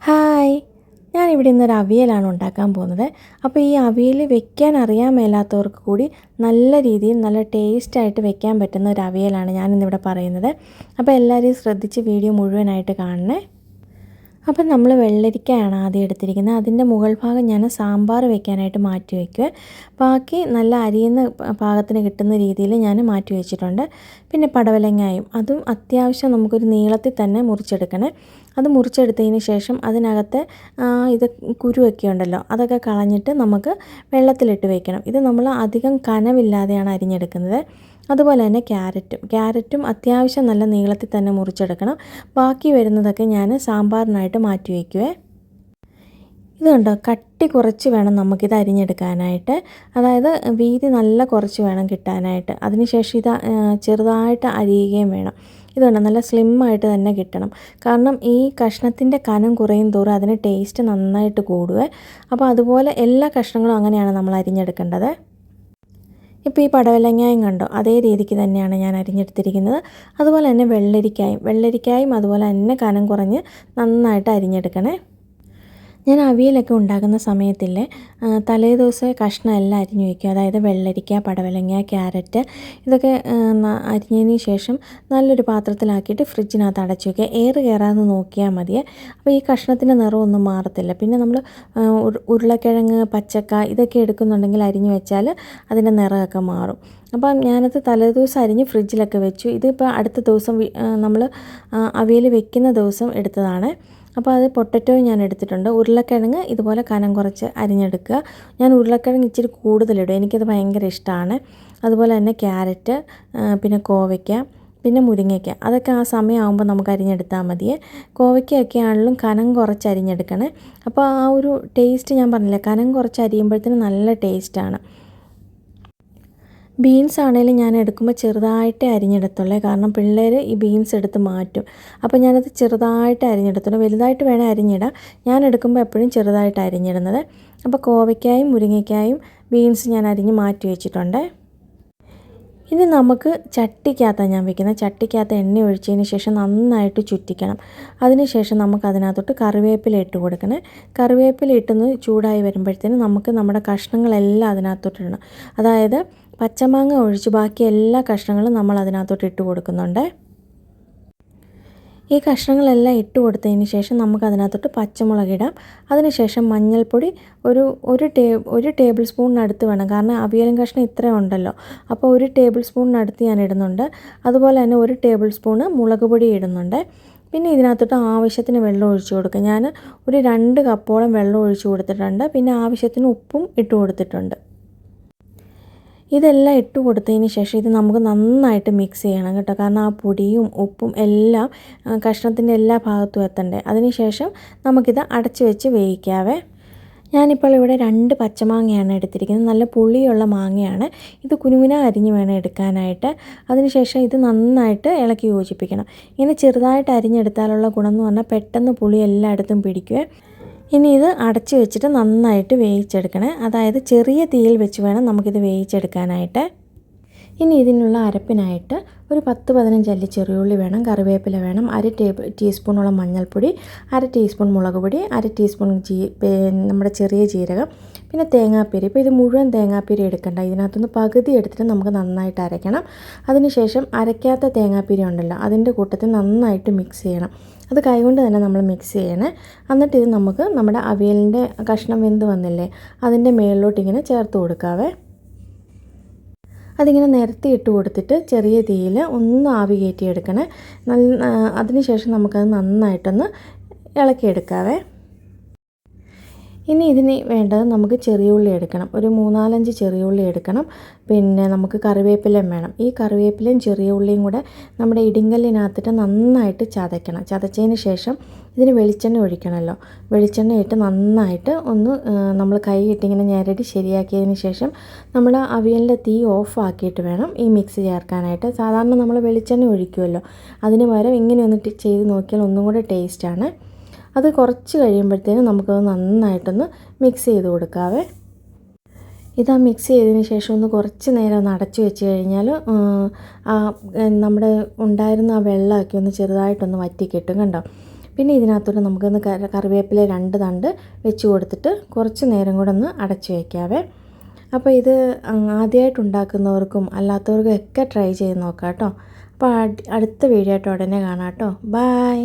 Hi, ഞാനിവിടെ ഇന്നൊരു അവിയലാണ് ഉണ്ടാക്കാൻ പോകുന്നത്. അപ്പോൾ ഈ അവിയൽ വെക്കാൻ അറിയാൻ മേലാത്തവർക്ക് കൂടി നല്ല രീതിയിൽ നല്ല ടേസ്റ്റായിട്ട് വെക്കാൻ പറ്റുന്ന ഒരു അവിയലാണ് ഞാനിന്നിവിടെ പറയുന്നത്. അപ്പോൾ എല്ലാവരെയും ശ്രദ്ധിച്ച് വീഡിയോ മുഴുവനായിട്ട് കാണണേ. അപ്പം നമ്മൾ വെള്ളരിക്കയാണ് ആദ്യം എടുത്തിരിക്കുന്നത്. അതിൻ്റെ മുകൾ ഭാഗം ഞാൻ സാമ്പാർ വെക്കാനായിട്ട് മാറ്റി വയ്ക്കുക. ബാക്കി നല്ല അരിയുന്ന പാകത്തിന് കിട്ടുന്ന രീതിയിൽ ഞാൻ മാറ്റി വെച്ചിട്ടുണ്ട്. പിന്നെ പടവലങ്ങായും അതും അത്യാവശ്യം നമുക്കൊരു നീളത്തിൽ തന്നെ മുറിച്ചെടുക്കണേ. അത് മുറിച്ചെടുത്തതിന് ശേഷം അതിനകത്ത് ഇത് കുരുവൊക്കെ ഉണ്ടല്ലോ, അതൊക്കെ കളഞ്ഞിട്ട് നമുക്ക് വെള്ളത്തിലിട്ട് വെക്കണം. ഇത് നമ്മൾ അധികം കനവില്ലാതെയാണ് അരിഞ്ഞെടുക്കുന്നത്. അതുപോലെ തന്നെ ക്യാരറ്റും അത്യാവശ്യം നല്ല നീളത്തിൽ തന്നെ മുറിച്ചെടുക്കണം. ബാക്കി വരുന്നതൊക്കെ ഞാൻ സാമ്പാറിനായിട്ട് മാറ്റി വയ്ക്കുവേ. ഇതുണ്ടോ, കട്ടി കുറച്ച് വേണം നമുക്കിത് അരിഞ്ഞെടുക്കാനായിട്ട്. അതായത് വീതി നല്ല കുറച്ച് വേണം കിട്ടാനായിട്ട്. അതിനുശേഷം ഇത് ചെറുതായിട്ട് അരിയുകയും വേണം. ഇതുണ്ട്, നല്ല സ്ലിമ്മായിട്ട് തന്നെ കിട്ടണം. കാരണം ഈ കഷ്ണത്തിൻ്റെ കനം കുറയും തോറും അതിന് ടേസ്റ്റ് നന്നായിട്ട് കൂടുവേ. അപ്പോൾ അതുപോലെ എല്ലാ കഷ്ണങ്ങളും അങ്ങനെയാണ് നമ്മൾ അരിഞ്ഞെടുക്കേണ്ടത്. ഇപ്പോൾ ഈ പടവലങ്ങായും കണ്ടോ, അതേ രീതിക്ക് തന്നെയാണ് ഞാൻ അരിഞ്ഞെടുത്തിരിക്കുന്നത്. അതുപോലെ തന്നെ വെള്ളരിക്കായും അതുപോലെ തന്നെ കനം കുറഞ്ഞ് നന്നായിട്ട് അരിഞ്ഞെടുക്കണേ. ഞാൻ അവിയലൊക്കെ ഉണ്ടാക്കുന്ന സമയത്തില്ലേ, തലേദിവസം കഷ്ണം എല്ലാം അരിഞ്ഞു വയ്ക്കും. അതായത് വെള്ളരിക്ക, പടവലങ്ങ, ക്യാരറ്റ് ഇതൊക്കെ അരിഞ്ഞതിന് ശേഷം നല്ലൊരു പാത്രത്തിലാക്കിയിട്ട് ഫ്രിഡ്ജിനകത്ത് അടച്ചു വയ്ക്കുക. എയർ കയറാതെ നോക്കിയാൽ മതിയെ. അപ്പോൾ ഈ കഷ്ണത്തിൻ്റെ നിറമൊന്നും മാറത്തില്ല. പിന്നെ നമ്മൾ ഉരുളക്കിഴങ്ങ്, പച്ചക്ക ഇതൊക്കെ എടുക്കുന്നുണ്ടെങ്കിൽ അരിഞ്ഞു വെച്ചാൽ അതിൻ്റെ നിറമൊക്കെ മാറും. അപ്പം ഞാനത് തലേദിവസം അരിഞ്ഞ് ഫ്രിഡ്ജിലൊക്കെ വെച്ചു. ഇതിപ്പോൾ അടുത്ത ദിവസം നമ്മൾ അവിയൽ വെക്കുന്ന ദിവസം എടുത്തതാണ്. അപ്പോൾ അത് പൊട്ടറ്റോയും ഞാൻ എടുത്തിട്ടുണ്ട്. ഉരുളക്കിഴങ്ങ് ഇതുപോലെ കനം കുറച്ച് അരിഞ്ഞെടുക്കുക. ഞാൻ ഉരുളക്കിഴങ്ങ് ഇച്ചിരി കൂടുതലിടും, എനിക്കത് ഭയങ്കര ഇഷ്ടമാണ്. അതുപോലെ തന്നെ ക്യാരറ്റ്, പിന്നെ കോവയ്ക്ക, പിന്നെ മുരിങ്ങയ്ക്ക, അതൊക്കെ ആ സമയമാകുമ്പോൾ നമുക്ക് അരിഞ്ഞെടുത്താൽ മതിയേ. കോവയ്ക്കയൊക്കെ ആണെങ്കിലും കനം കുറച്ച് അരിഞ്ഞെടുക്കണേ. അപ്പോൾ ആ ഒരു ടേസ്റ്റ് ഞാൻ പറഞ്ഞില്ലേ, കനം കുറച്ച് അരിയുമ്പോഴത്തേന് നല്ല ടേസ്റ്റാണ്. ബീൻസ് ആണെങ്കിലും ഞാൻ എടുക്കുമ്പോൾ ചെറുതായിട്ടേ അരിഞ്ഞെടുത്തുള്ളൂ. കാരണം പിള്ളേർ ഈ ബീൻസ് എടുത്ത് മാറ്റും. അപ്പോൾ ഞാനത് ചെറുതായിട്ട് അരിഞ്ഞെടുത്തുള്ളൂ. വലുതായിട്ട് വേണേൽ അരിഞ്ഞിടാം. ഞാൻ എടുക്കുമ്പോൾ എപ്പോഴും ചെറുതായിട്ട് അരിഞ്ഞിടുന്നത്. അപ്പോൾ കോവയ്ക്കായും മുരിങ്ങയ്ക്കായും ബീൻസ് ഞാൻ അരിഞ്ഞ് മാറ്റി വെച്ചിട്ടുണ്ട്. ഇനി നമുക്ക് ചട്ടിക്കകത്താണ് ഞാൻ വെക്കുന്നത്. ചട്ടിക്കകത്ത് എണ്ണ ഒഴിച്ചതിന് ശേഷം നന്നായിട്ട് ചുറ്റിക്കണം. അതിനുശേഷം നമുക്ക് അതിനകത്തോട്ട് കറിവേപ്പില ഇട്ട് കൊടുക്കണം. കറിവേപ്പില ഇട്ടൊന്ന് ചൂടായി വരുമ്പോഴത്തേനും നമുക്ക് നമ്മുടെ കഷ്ണങ്ങളെല്ലാം അതിനകത്തോട്ട് ഇടണം. അതായത് പച്ചമാങ്ങ ഒഴിച്ച് ബാക്കി എല്ലാ കഷ്ണങ്ങളും നമ്മൾ അതിനകത്തോട്ട് ഇട്ട് കൊടുക്കുന്നുണ്ട്. ഈ കഷ്ണങ്ങളെല്ലാം ഇട്ട് കൊടുത്തതിന് ശേഷം നമുക്ക് അതിനകത്തോട്ട് പച്ചമുളക് ഇടാം. അതിനുശേഷം മഞ്ഞൾപ്പൊടി ഒരു ടേബിൾ സ്പൂണിനടുത്ത് വേണം. കാരണം അവിയലും കഷ്ണം ഇത്രയും ഉണ്ടല്ലോ. അപ്പോൾ 1 ടേബിൾ സ്പൂണിനടുത്ത് ഞാൻ ഇടുന്നുണ്ട്. അതുപോലെ തന്നെ 1 ടേബിൾ സ്പൂണ് മുളക് പൊടി ഇടുന്നുണ്ട്. പിന്നെ ഇതിനകത്തോട്ട് ആവശ്യത്തിന് വെള്ളം ഒഴിച്ച് കൊടുക്കുക. ഞാൻ ഒരു 2 കപ്പോളം വെള്ളം ഒഴിച്ച് കൊടുത്തിട്ടുണ്ട്. പിന്നെ ആവശ്യത്തിന് ഉപ്പും ഇട്ട് കൊടുത്തിട്ടുണ്ട്. ഇതെല്ലാം ഇട്ട് കൊടുത്തതിന് ശേഷം ഇത് നമുക്ക് നന്നായിട്ട് മിക്സ് ചെയ്യണം കേട്ടോ. കാരണം ആ പൊടിയും ഉപ്പും എല്ലാം കഷ്ണത്തിൻ്റെ എല്ലാ ഭാഗത്തും എത്തണ്ടേ. അതിനുശേഷം നമുക്കിത് അടച്ച് വെച്ച് വേവിക്കാവേ. ഞാനിപ്പോൾ ഇവിടെ 2 പച്ചമാങ്ങയാണ് എടുത്തിരിക്കുന്നത്. നല്ല പുളിയുള്ള മാങ്ങയാണ്. ഇത് കുനുകുന അരിഞ്ഞ് വേണം എടുക്കാനായിട്ട്. അതിനുശേഷം ഇത് നന്നായിട്ട് ഇളക്കി യോജിപ്പിക്കണം. ഇങ്ങനെ ചെറുതായിട്ട് അരിഞ്ഞെടുത്താലുള്ള ഗുണം എന്ന് പറഞ്ഞാൽ പെട്ടെന്ന് പുളി എല്ലായിടത്തും പിടിക്കുക. ഇനി ഇത് അടച്ച് വെച്ചിട്ട് നന്നായിട്ട് വേവിച്ചെടുക്കണേ. അതായത് ചെറിയ തീയിൽ വെച്ച് വേണം നമുക്കിത് വേവിച്ചെടുക്കാനായിട്ട്. ഇനി ഇതിനുള്ള അരപ്പിനായിട്ട് ഒരു 10-15 അല്ലി ചെറിയുള്ളി വേണം, കറിവേപ്പില വേണം, 1/2 ടീസ്പൂണോളം മഞ്ഞൾപ്പൊടി, 1/2 ടീസ്പൂൺ മുളക് പൊടി, 1/2 ടീസ്പൂൺ നമ്മുടെ ചെറിയ ജീരകം, പിന്നെ തേങ്ങാപ്പീര. ഇപ്പോൾ ഇത് മുഴുവൻ തേങ്ങാപ്പീര എടുക്കണ്ട, ഇതിനകത്തുനിന്ന് പകുതി എടുത്തിട്ട് നമുക്ക് നന്നായിട്ട് അരയ്ക്കണം. അതിനുശേഷം അരയ്ക്കാത്ത തേങ്ങാപ്പീര ഉണ്ടല്ലോ, അതിൻ്റെ കൂട്ടത്തിൽ നന്നായിട്ട് മിക്സ് ചെയ്യണം. അത് കൈകൊണ്ട് തന്നെ നമ്മൾ മിക്സ് ചെയ്യണേ. എന്നിട്ട് ഇത് നമുക്ക് നമ്മുടെ അവിയലിൻ്റെ കഷ്ണം വെന്ത് വന്നില്ലേ, അതിൻ്റെ മേളിലോട്ട് ഇങ്ങനെ ചേർത്ത് കൊടുക്കാവേ. അതിങ്ങനെ നിരത്തി ഇട്ട് കൊടുത്തിട്ട് ചെറിയ തീയിൽ ഒന്ന് ആവി കയറ്റിയെടുക്കണേ. അതിനുശേഷം നമുക്കത് നന്നായിട്ടൊന്ന് ഇളക്കിയെടുക്കാവേ. ഇനി ഇതിന് വേണ്ടത് നമുക്ക് ചെറിയ ഉള്ളി എടുക്കണം. ഒരു 3-4 ചെറിയ ഉള്ളി എടുക്കണം. പിന്നെ നമുക്ക് കറിവേപ്പിലയും വേണം. ഈ കറിവേപ്പിലയും ചെറിയ ഉള്ളിയും കൂടെ നമ്മുടെ ഇടിങ്കല്ലിനകത്തിട്ട് നന്നായിട്ട് ചതയ്ക്കണം. ചതച്ചതിന് ശേഷം ഇതിന് വെളിച്ചെണ്ണ ഒഴിക്കണമല്ലോ. വെളിച്ചെണ്ണ ഇട്ട് നന്നായിട്ട് ഒന്ന് നമ്മൾ കൈ ഇട്ടിങ്ങനെ ഞെരടി ശരിയാക്കിയതിന് ശേഷം നമ്മൾ അവിയലിൻ്റെ തീ ഓഫ് ആക്കിയിട്ട് വേണം ഈ മിക്സ് ചേർക്കാനായിട്ട്. സാധാരണ നമ്മൾ വെളിച്ചെണ്ണ ഒഴിക്കുമല്ലോ, അതിന് പകരം ഇങ്ങനെ ഒന്ന് ചെയ്ത് നോക്കിയാൽ ഒന്നും കൂടെ ടേസ്റ്റാണ്. അത് കുറച്ച് കഴിയുമ്പോഴത്തേനും നമുക്കത് നന്നായിട്ടൊന്ന് മിക്സ് ചെയ്ത് കൊടുക്കാവേ. ഇതാ മിക്സ് ചെയ്തതിന് ശേഷം ഒന്ന് കുറച്ച് നേരം ഒന്ന് അടച്ചു വെച്ച് കഴിഞ്ഞാൽ നമ്മുടെ ഉണ്ടായിരുന്ന ആ വെള്ളമൊക്കെ ഒന്ന് ചെറുതായിട്ടൊന്ന് വറ്റി കിട്ടും കണ്ടോ. പിന്നെ ഇതിനകത്തോട്ട് നമുക്കൊന്ന് കറിവേപ്പില 2 തണ്ട് വെച്ച് കൊടുത്തിട്ട് കുറച്ച് നേരം കൂടെ ഒന്ന് അടച്ച് വയ്ക്കാവേ. അപ്പോൾ ഇത് ആദ്യമായിട്ട് ഉണ്ടാക്കുന്നവർക്കും അല്ലാത്തവർക്കും ഒക്കെ ട്രൈ ചെയ്ത് നോക്കാം കേട്ടോ. അപ്പോൾ അടുത്ത വീഡിയോ ആയിട്ട് ഉടനെ കാണാം കേട്ടോ. ബൈ.